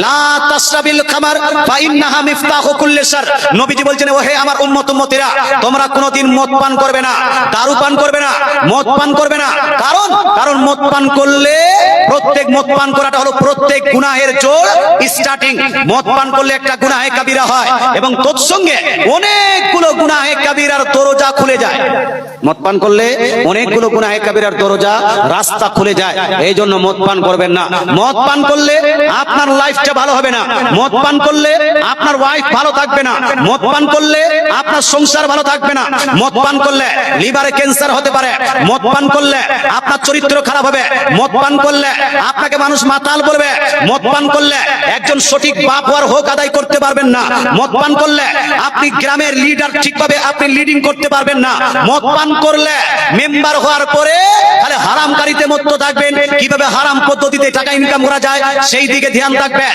লা তাশরাবিল খামার ফা ইন্নাহা মিফতাহু কুল্লি শার। নবীজি বলছেন, ও হে আমার উম্মত উম্মতিরা, তোমরা কোনোদিন মদ পান করবে না, দারু পান করবে না, মদ পান করবে না। কারণ মদ পান করলে প্রত্যেক মদ পান করাটা হলো প্রত্যেক গুনাহের জোর স্টার্টিং। মদ পান করলে একটা গুনাহে কাবিরা হয় এবং তৎসঙ্গে অনেকগুলো গুনাহে কাবিরার দরজা খুলে যায়। মদ পান করলে অনেকগুলো গুনাহে কাবিরার দরজা রাস্তা খুলে যায়। এই জন্য মদ পান করবেন না। মদ পান করলে আপনার লাইফটা ভালো হবে না। মদ পান করলে আপনার ওয়াইফ ভালো থাকবে না। মদ পান করলে আপনার সংসার ভালো থাকবে না। মদ পান করলে লিভারে ক্যান্সার হতে পারে। মদ পান করলে আপনার চরিত্র খারাপ হবে। মদ পান করলে আপনাকে মানুষ মাতাল বলবে। মদ পান করলে একজন সঠিক বাপ হওয়ার হক আদায় করতে পারবেন না। মদ পান করলে আপনি গ্রামের লিডার ঠিকভাবে আপনি লিডিং করতে পারবেন না। মদ পান করলে মেম্বার হওয়ার পরে তাহলে হারামকারীতে মত্ত থাকবেন। কিভাবে হারাম পদ্ধতিতে টাকা ইনকাম করা যায় সেই দিকে ধ্যান থাকবে।